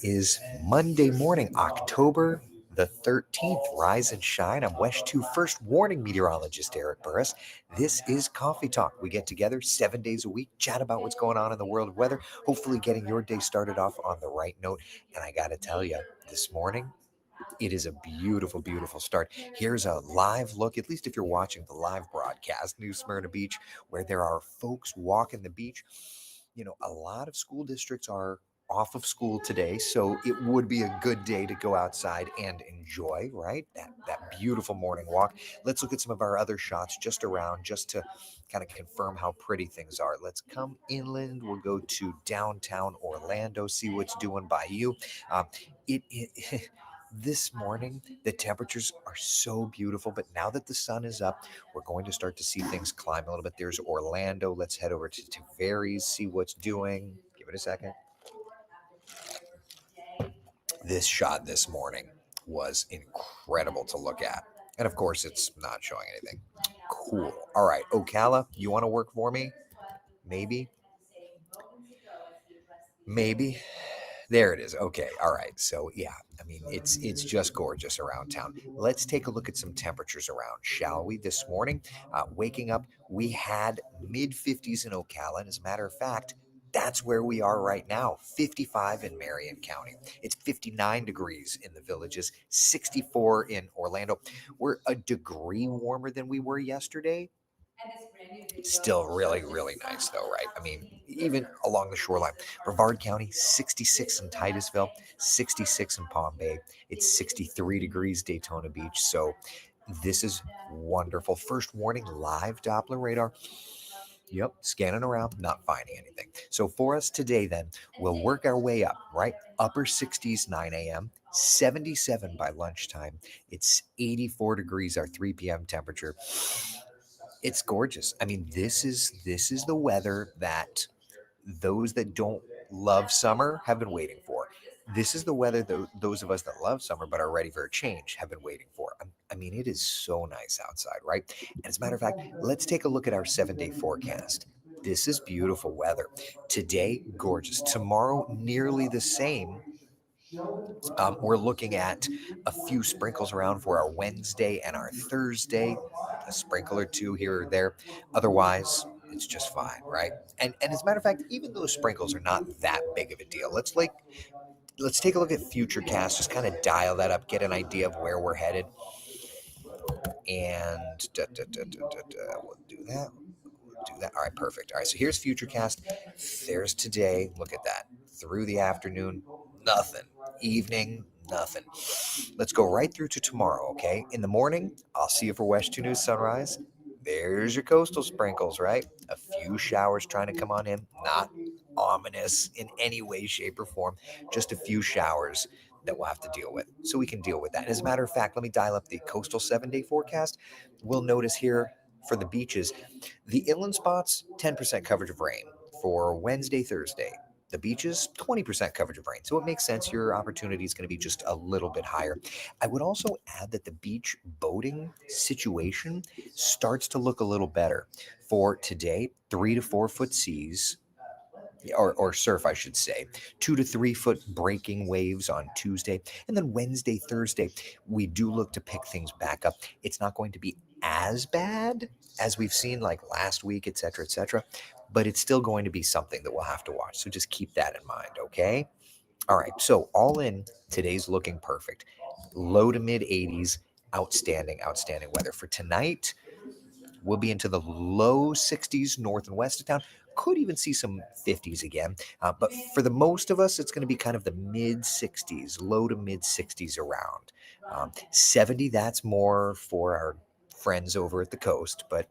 is Monday morning, October the 13th. Rise and shine. I'm Wesh 2 first warning meteorologist Eric Burris. This is Coffee Talk. We get together 7 days a week, chat about what's going on in the world of weather, hopefully getting your day started off on the right note. And I got to tell you, this morning, it is a beautiful, beautiful start. Here's a live look, at least if you're watching the live broadcast, New Smyrna Beach, where there are folks walking the beach. You know, a lot of school districts are off of school today, so it would be a good day to go outside and enjoy, right? That beautiful morning walk. Let's look at some of our other shots just around, just to kind of confirm how pretty things are. Let's come inland. We'll go to downtown Orlando, see what's doing by you. It this morning, the temperatures are so beautiful, but now that the sun is up, we're going to start to see things climb a little bit. There's Orlando. Let's head over to Tavares, see what's doing. Give it a second. This shot this morning was incredible to look at. And of course, it's not showing anything. Cool. All right, Ocala, you want to work for me? Maybe. Maybe. There it is. Okay. All right. So yeah, I mean it's just gorgeous around town. Let's take a look at some temperatures around, shall we? This morning, waking up, we had mid 50s in Ocala, and as a matter of fact, that's where we are right now. 55 in Marion County. It's 59 degrees in the Villages, 64 in Orlando. We're a degree warmer than we were yesterday. Still really, really nice though, right? I mean, even along the shoreline. Brevard County, 66 in Titusville, 66 in Palm Bay. It's 63 degrees Daytona Beach. So this is wonderful. First warning, live Doppler radar. Yep, scanning around, not finding anything. So for us today, then, we'll work our way up, right? Upper 60s, 9 a.m., 77 by lunchtime. It's 84 degrees, our 3 p.m. temperature. It's gorgeous. I mean, this is the weather that those that don't love summer have been waiting for. This is the weather that those of us that love summer but are ready for a change have been waiting for. I mean, it is so nice outside, right? And as a matter of fact, let's take a look at our 7 day forecast. This is beautiful weather. Today, gorgeous. Tomorrow, nearly the same. We're looking at a few sprinkles around for our Wednesday and our Thursday, a sprinkle or two here or there. Otherwise, it's just fine, right? And as a matter of fact, even those sprinkles are not that big of a deal. Let's take a look at Futurecast, just kind of dial that up, get an idea of where we're headed, and we'll do that. Do that. All right, perfect. All right, so here's Futurecast. There's today. Look at that. Through the afternoon, nothing. Evening, nothing. Let's go right through to tomorrow, okay? In the morning, I'll see you for West 2 News Sunrise. There's your coastal sprinkles, right? A few showers trying to come on in. Not ominous in any way, shape, or form. Just a few showers that we'll have to deal with. So we can deal with that. And as a matter of fact, let me dial up the coastal 7 day forecast. We'll notice here for the beaches, the inland spots, 10% coverage of rain for Wednesday, Thursday. The beaches, 20% coverage of rain. So it makes sense. Your opportunity is going to be just a little bit higher. I would also add that the beach boating situation starts to look a little better for today. 3 to 4 foot seas, or surf, I should say. 2 to 3 foot breaking waves on Tuesday. And then Wednesday, Thursday, we do look to pick things back up. It's not going to be as bad as we've seen like last week, et cetera, but it's still going to be something that we'll have to watch. So just keep that in mind, okay? All right. So all in, today's looking perfect. Low to mid 80s. Outstanding, outstanding weather. For tonight, we'll be into the low 60s north and west of town. Could even see some 50s again. But for the most of us, it's going to be kind of the mid 60s, low to mid 60s around. 70, that's more for our friends over at the coast, but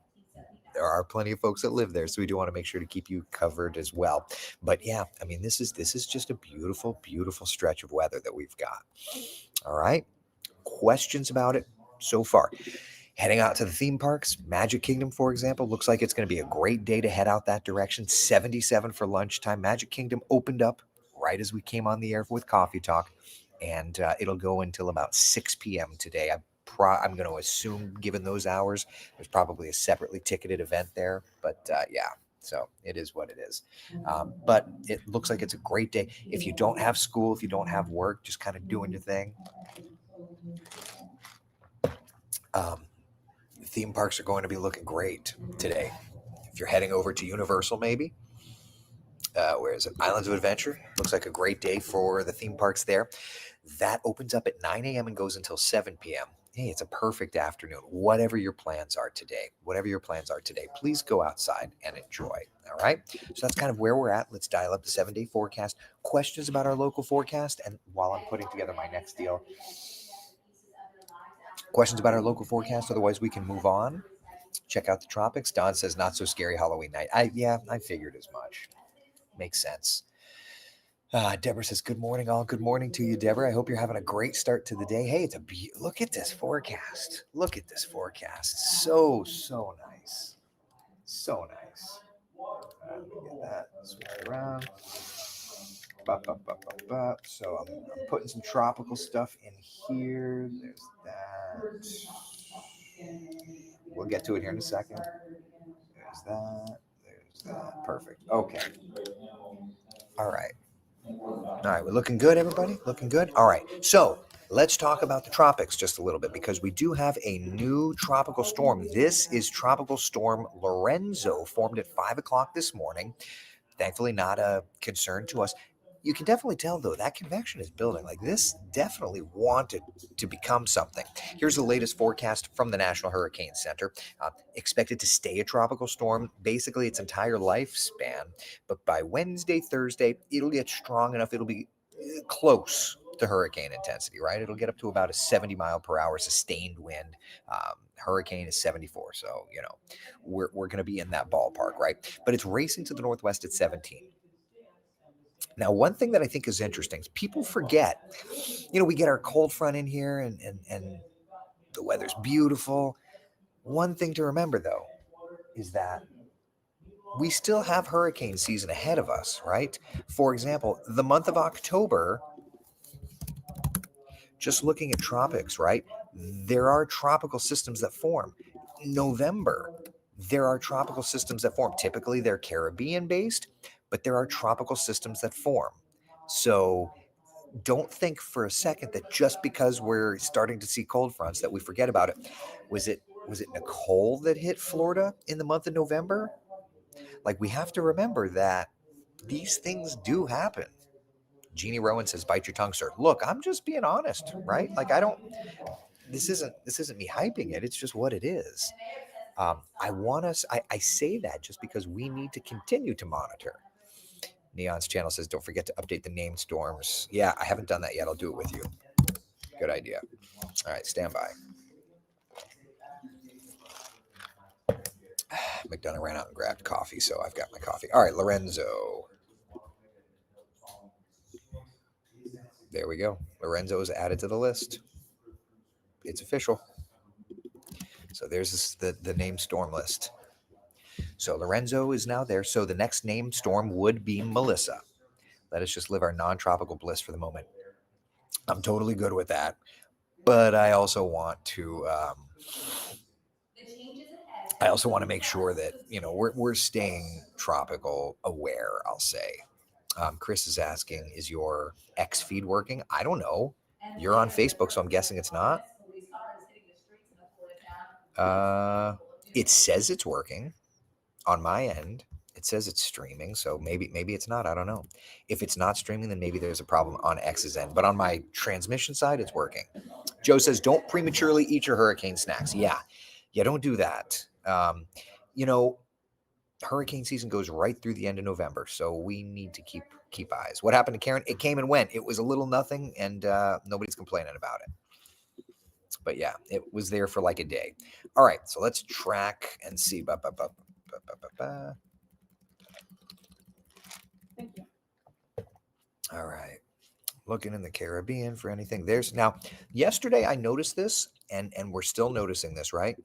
there are plenty of folks that live there, so we do want to make sure to keep you covered as well. But yeah, I mean, this is just a beautiful, beautiful stretch of weather that we've got. All right. Questions about it so far? Heading out to the theme parks, Magic Kingdom, for example, looks like it's going to be a great day to head out that direction. 77 for lunchtime. Magic Kingdom opened up right as we came on the air with Coffee Talk, and it'll go until about 6 p.m. today. I'm going to assume, given those hours, there's probably a separately ticketed event there. But yeah, So it is what it is. But it looks like it's a great day. If you don't have school, if you don't have work, just kind of doing your thing. Theme parks are going to be looking great today. If you're heading over to Universal, maybe, where is it? Islands of Adventure. Looks like a great day for the theme parks there. That opens up at 9 a.m. and goes until 7 p.m. Hey, it's a perfect afternoon. Whatever your plans are today, please go outside and enjoy. All right. So that's kind of where we're at. Let's dial up the 7-day forecast. Questions about our local forecast. And while I'm putting together my next deal, questions about our local forecast. Otherwise, we can move on. Check out the tropics. Don says not so scary Halloween night. I figured as much. Makes sense. Deborah says, good morning, all. Good morning to you, Deborah. I hope you're having a great start to the day. Hey, look at this forecast. Look at this forecast. So nice. So nice. Let me get that. Switch it around. So I'm putting some tropical stuff in here. There's that. We'll get to it here in a second. There's that. There's that. Perfect. Okay. All right. All right, we're looking good, everybody? Looking good? All right, so let's talk about the tropics just a little bit because we do have a new tropical storm. This is Tropical Storm Lorenzo, formed at 5 o'clock this morning. Thankfully, not a concern to us. You can definitely tell, though, that convection is building. Like, this definitely wanted to become something. Here's the latest forecast from the National Hurricane Center. Expected to stay a tropical storm basically its entire lifespan. But by Wednesday, Thursday, it'll get strong enough. It'll be close to hurricane intensity, right? It'll get up to about a 70 mile per hour sustained wind. Hurricane is 74. So, we're going to be in that ballpark, right? But it's racing to the northwest at 17. Now, one thing that I think is interesting is people forget, we get our cold front in here and the weather's beautiful. One thing to remember, though, is that we still have hurricane season ahead of us, right? For example, the month of October, just looking at tropics, right? There are tropical systems that form. November, there are tropical systems that form. Typically, they're Caribbean based, but there are tropical systems that form. So don't think for a second that just because we're starting to see cold fronts that we forget about it. Was it Nicole that hit Florida in the month of November? Like, we have to remember that these things do happen. Jeannie Rowan says, bite your tongue, sir. Look, I'm just being honest, right? Like, this isn't me hyping it. It's just what it is. I say that just because we need to continue to monitor. Neon's channel says, don't forget to update the named storms. Yeah, I haven't done that yet. I'll do it with you. Good idea. All right, stand by. McDonough ran out and grabbed coffee, so I've got my coffee. All right, Lorenzo. There we go. Lorenzo is added to the list. It's official. So there's the named storm list. So Lorenzo is now there. So the next named storm would be Melissa. Let us just live our non-tropical bliss for the moment. I'm totally good with that. But I also want to make sure that, we're staying tropical aware, I'll say. Chris is asking, is your X feed working? I don't know. You're on Facebook, so I'm guessing it's not. It says it's working on my end. It says it's streaming, so maybe it's not. I don't know. If it's not streaming, then maybe there's a problem on X's end. But on my transmission side, it's working. Joe says, don't prematurely eat your hurricane snacks. Yeah, don't do that. Hurricane season goes right through the end of November, so we need to keep eyes. What happened to Karen? It came and went. It was a little nothing, and nobody's complaining about it. But yeah, it was there for like a day. All right, so let's track and see. Thank you. All right. Looking in the Caribbean for anything. Yesterday I noticed this, and we're still noticing this, right?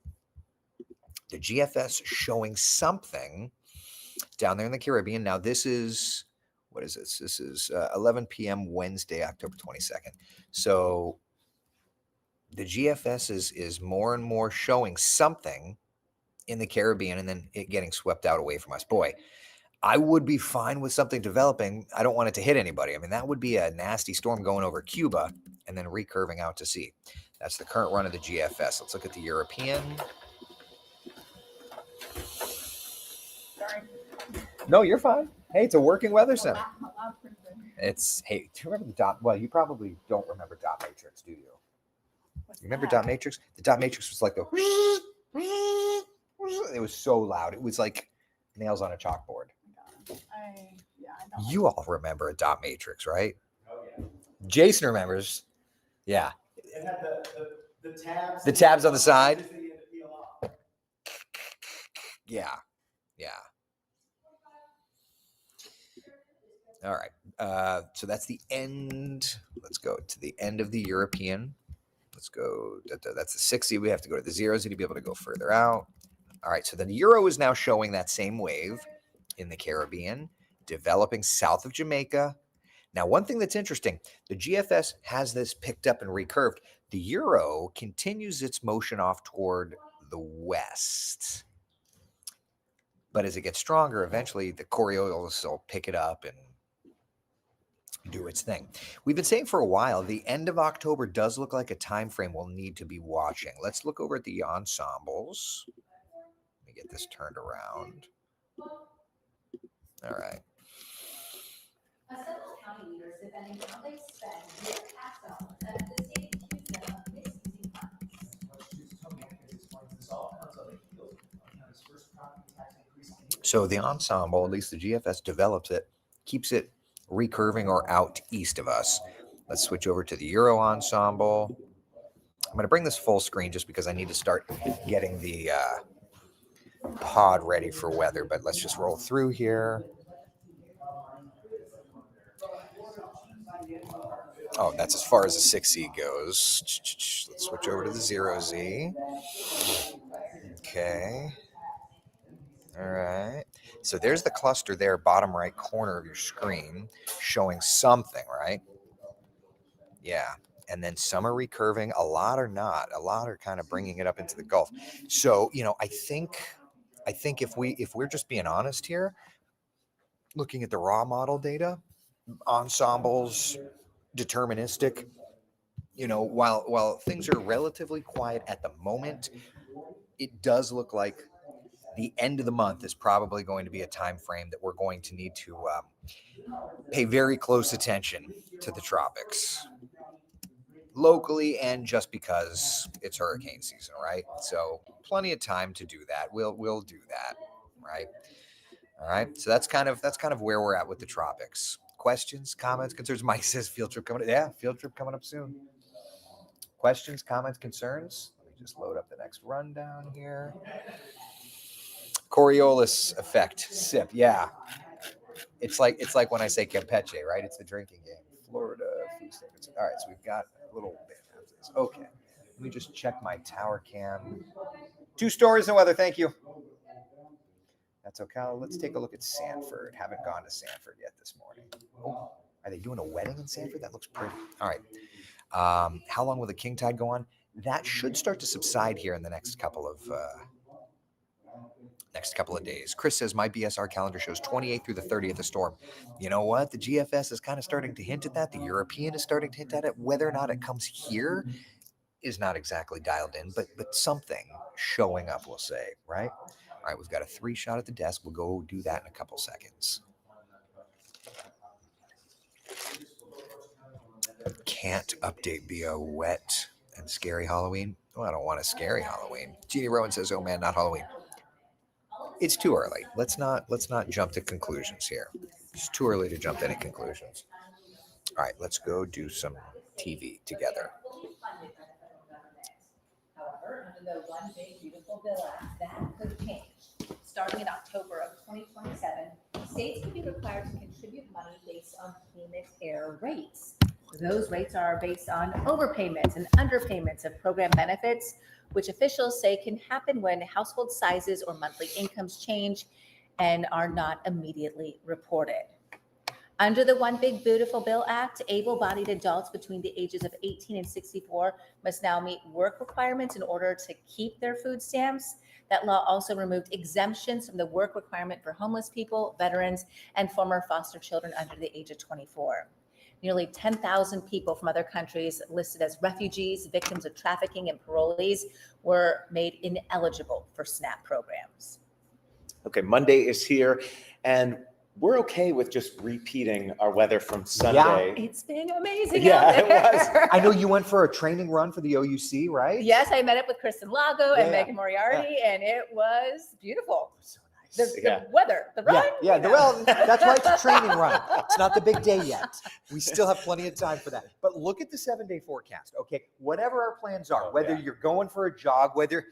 The GFS showing something down there in the Caribbean. Now, this is, what is this? This is 11 p.m. Wednesday, October 22nd. So the GFS is more and more showing something in the Caribbean and then it getting swept out away from us. Boy, I would be fine with something developing. I don't want it to hit anybody. I mean, that would be a nasty storm going over Cuba and then recurving out to sea. That's the current run of the GFS. Let's look at the European. Sorry. No, you're fine. Hey, it's a working weather center. It's, hey, do you remember the dot? Well, you probably don't remember dot matrix, do you? What's You remember that? dot matrix? The dot matrix was like the. It was so loud. It was like nails on a chalkboard. I don't. You all remember a dot matrix, right? Oh, yeah. Jason remembers. Yeah. It had the tabs. The tabs on the side. Yeah. Yeah. All right. So that's the end. Let's go to the end of the European. Let's go. That's the 60. We have to go to the 0 to be able to go further out. All right. So the Euro is now showing that same wave in the Caribbean, developing south of Jamaica. Now, one thing that's interesting, the GFS has this picked up and recurved. The Euro continues its motion off toward the west. But as it gets stronger, eventually the Coriolis will pick it up and do its thing. We've been saying for a while, the end of October does look like a time frame we'll need to be watching. Let's look over at the ensembles. Let me get this turned around. All right. Several county leaders defending how they spend their tax dollars and the state accused them of misusing funds. So the ensemble, at least the GFS develops it, keeps it recurving or out east of us. Let's switch over to the Euro ensemble. I'm going to bring this full screen just because I need to start getting the pod ready for weather, but let's just roll through here. Oh, that's as far as the 6Z goes. Let's switch over to the 0Z. Okay. All right. So there's the cluster there, bottom right corner of your screen, showing something, right? Yeah. And then some are recurving, a lot are not. A lot are kind of bringing it up into the Gulf. So, I think if we're just being honest here, looking at the raw model data, ensembles, deterministic, while things are relatively quiet at the moment, it does look like the end of the month is probably going to be a time frame that we're going to need to pay very close attention to the tropics locally, and just because it's hurricane season, right? So plenty of time to do that. We'll do that, right? All right. So that's kind of where we're at with the tropics. Questions, comments, concerns? Mike says field trip coming up. Yeah, field trip coming up soon. Questions, comments, concerns? Let me just load up the next rundown here. Coriolis effect, sip. Yeah. It's like when I say Campeche, right? It's the drinking game. Florida. All right, so we've got a little bit of this. Okay. Let me just check my tower cam. 2 stories and weather. Thank you. That's okay. Let's take a look at Sanford. Haven't gone to Sanford yet this morning. Oh, are they doing a wedding in Sanford? That looks pretty. All right. How long will the king tide go on? That should start to subside here in the next couple of days. Chris says my BSR calendar shows 28th through the 30th a storm. You know what? The GFS is kind of starting to hint at that. The European is starting to hint at it. Whether or not it comes here is not exactly dialed in, but something showing up, we'll say, right? All right, we've got a 3 shot at the desk. We'll go do that in a couple seconds. Can't update be a wet and scary Halloween. Well, I don't want a scary Halloween. Jeannie Rowan says, "Oh man, not Halloween." It's too early. Let's not jump to conclusions here. It's too early to jump to any conclusions. All right, let's go do some TV together. However, under the One Big Beautiful Bill Act, that could change. Starting in October of 2027, states can be required to contribute money based on payment error rates. Those rates are based on overpayments and underpayments of program benefits, which officials say can happen when household sizes or monthly incomes change and are not immediately reported. Under the One Big Beautiful Bill Act, able-bodied adults between the ages of 18 and 64 must now meet work requirements in order to keep their food stamps. That law also removed exemptions from the work requirement for homeless people, veterans, and former foster children under the age of 24. Nearly 10,000 people from other countries listed as refugees, victims of trafficking, and parolees were made ineligible for SNAP programs. Okay, Monday is here, and we're okay with just repeating our weather from Sunday. It's been amazing Yeah, out it there. was. I know you went for a training run for the OUC, right? Yes, I met up with Kristen Lago and Yeah. Megan Moriarty, and it was beautiful. So The, nice. the weather, the run. Yeah, you know. well, that's why it's a training run. It's not the big day yet. We still have plenty of time for that. But look at the 7-day forecast, okay? Whatever our plans are, whether you're going for a jog, whether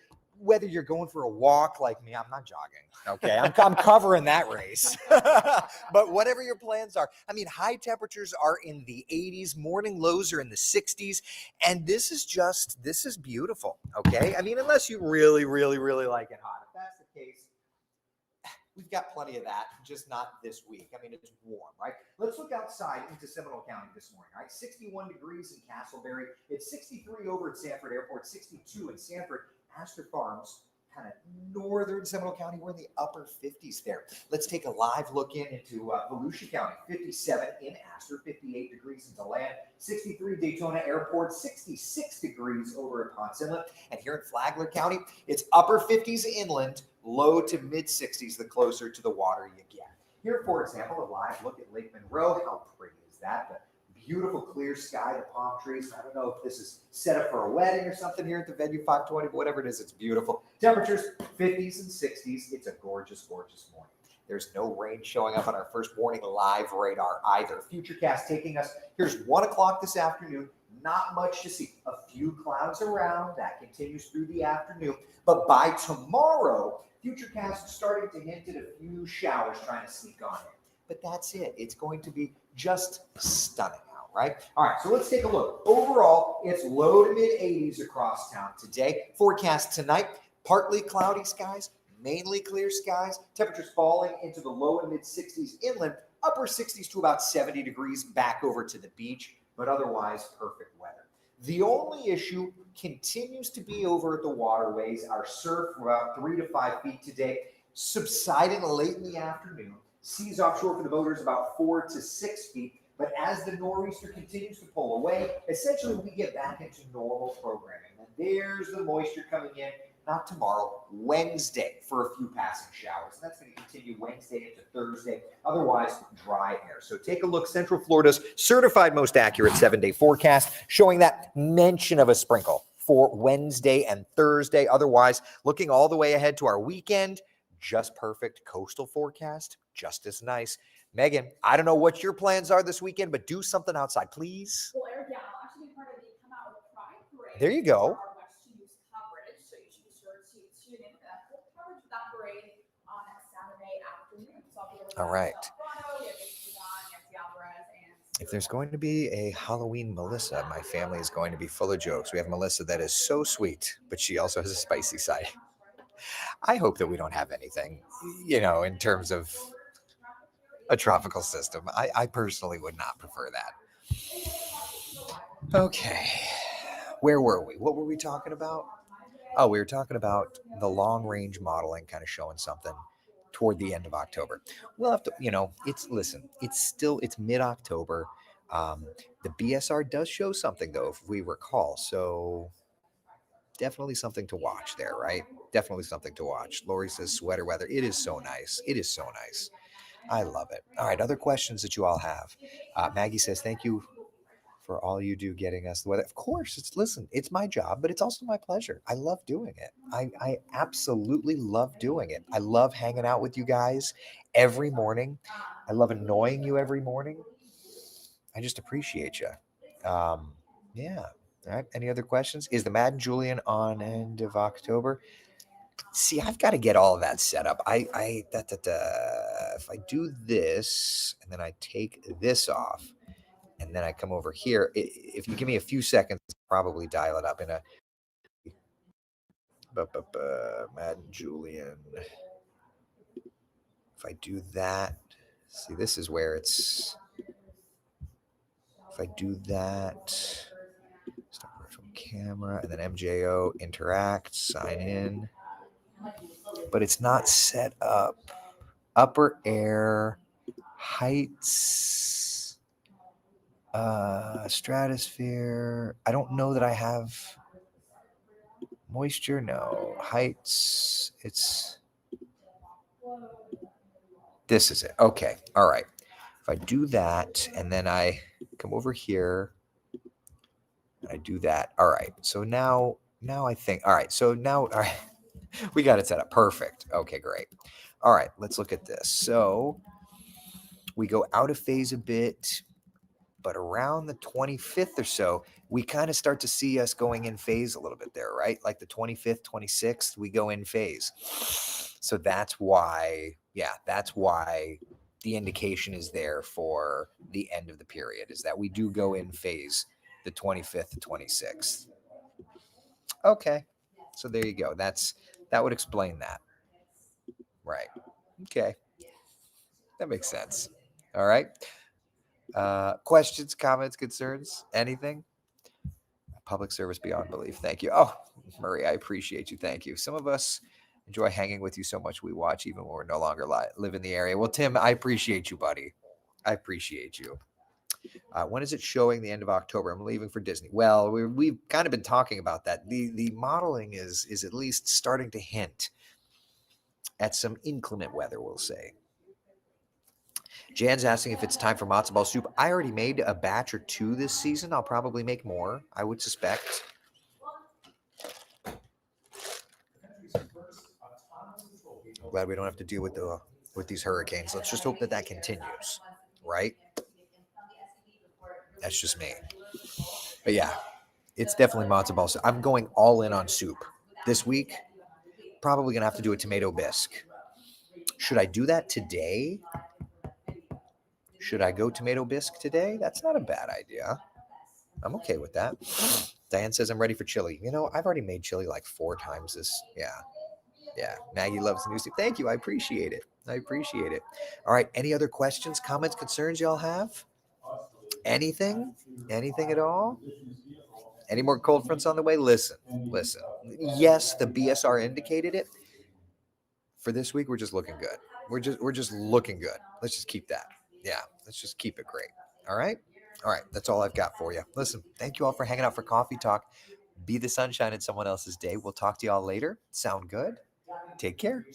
you're going for a walk like me, I'm not jogging, okay? I'm covering that race. But whatever your plans are, I mean, high temperatures are in the 80s, morning lows are in the 60s, and this is beautiful, okay? I mean, unless you really, really, really like it hot. If that's the case, we've got plenty of that, just not this week. I mean, it's warm, right? Let's look outside into Seminole County this morning, right? 61 degrees in Castleberry. It's 63 over at Sanford Airport, 62 in Sanford. Astor Farms, kind of northern Seminole County, we're in the upper 50s there. Let's take a live look into Volusia County, 57 in Astor, 58 degrees in DeLand, 63 Daytona Airport, 66 degrees over at Ponce Inlet. And here in Flagler County, it's upper 50s inland, low to mid 60s the closer to the water you get. Here, for example, a live look at Lake Monroe. How pretty is that? The beautiful clear sky, the palm trees. I don't know if this is set up for a wedding or something here at the venue 520, but whatever it is, it's beautiful. Temperatures 50s and 60s. It's a gorgeous, gorgeous morning. There's no rain showing up on our first morning live radar either. Futurecast taking us, here's 1 o'clock this afternoon. Not much to see. A few clouds around. That continues through the afternoon. But by tomorrow, Futurecast is starting to hint at a few showers trying to sneak on in. But that's it. It's going to be just stunning out, right? All right, so let's take a look. Overall, it's low to mid 80s across town today. Forecast tonight, partly cloudy skies, mainly clear skies. Temperatures falling into the low and mid 60s inland, upper 60s to about 70 degrees back over to the beach, but otherwise perfect weather. The only issue continues to be over at the waterways. Our surf for about 3 to 5 feet today, subsiding late in the afternoon. Seas offshore for the boaters about 4 to 6 feet. But as the nor'easter continues to pull away, essentially we get back into normal programming. And there's the moisture coming in, not tomorrow, Wednesday for a few passing showers. And that's going to continue Wednesday into Thursday. Otherwise, dry air. So take a look. Central Florida's certified most accurate 7-day forecast showing that mention of a sprinkle for Wednesday and Thursday. Otherwise, looking all the way ahead to our weekend, just perfect. Coastal forecast, just as nice. Megan, I don't know what your plans are this weekend, but do something outside, please. Well, Eric, yeah, I'll actually be part of the Come Out with Pride parade. There you go. For our West News coverage, so you should be sure to tune in for that full coverage of that parade on Saturday afternoon. So I'll be able to All right. If there's going to be a Halloween Melissa, my family is going to be full of jokes. We have Melissa that is so sweet, but she also has a spicy side. I hope that we don't have anything, in terms of a tropical system. I personally would not prefer that. Okay. Where were we? What were we talking about? Oh, we were talking about the long range modeling kind of showing something toward the end of October. We'll have to, it's mid-October. The BSR does show something though, if we recall. So definitely something to watch there, right? Definitely something to watch. Lori says sweater weather. It is so nice. It is so nice. I love it. All right. Other questions that you all have. Maggie says, thank you for all you do getting us the weather. Of course, it's my job, but it's also my pleasure. I love doing it. I absolutely love doing it. I love hanging out with you guys every morning. I love annoying you every morning. I just appreciate you. Yeah. All right. Any other questions? Is the Madden Julian on end of October? See, I've got to get all of that set up. If I do this and then I take this off and then I come over here, if you give me a few seconds, I'll probably dial it up in a Madden Julian. If I do that, see, this is where it's If I do that, start virtual camera, and then MJO interact, sign in. But it's not set up. Upper air, heights, stratosphere. I don't know that I have moisture. No. Heights. This is it. Okay. All right. If I do that and then I come over here and I do that. All right. So now I think, all right. So now, all right, we got it set up. Perfect. Okay, great. All right. Let's look at this. So we go out of phase a bit, but around the 25th or so, we kind of start to see us going in phase a little bit there, right? Like the 25th, 26th, we go in phase. So that's why the indication is there for the end of the period, is that we do go in phase the 25th to 26th. Okay. So there you go. That would explain that. Right. Okay. That makes sense. All right. Questions, comments, concerns, anything? Public service beyond belief. Thank you. Oh, Murray, I appreciate you. Thank you. Some of us enjoy hanging with you so much we watch even when we're no longer live in the area. Well, Tim, I appreciate you, buddy. I appreciate you. When is it showing? The end of October. I'm leaving for Disney. Well, we've kind of been talking about that. The modeling is at least starting to hint at some inclement weather, we'll say. Jan's asking if it's time for matzo ball soup. I already made a batch or two this season. I'll probably make more, I would suspect. I'm glad we don't have to deal with these hurricanes. Let's just hope that continues, right? That's just me. But yeah, it's definitely matzo ball soup. I'm going all in on soup this week. Probably gonna have to do a tomato bisque. Should I do that today? Should I go tomato bisque today? That's not a bad idea. I'm okay with that. Diane says I'm ready for chili. You know, I've already made chili like 4 times this. Yeah. Maggie loves the new soup. Thank you. I appreciate it. All right. Any other questions, comments, concerns y'all have? Anything? Anything at all? Any more cold fronts on the way? Listen. Yes, the BSR indicated it. For this week, we're just looking good. We're just looking good. Let's just keep that. Yeah, let's just keep it great. All right. That's all I've got for you. Listen, thank you all for hanging out for coffee talk. Be the sunshine in someone else's day. We'll talk to y'all later. Sound good? Take care.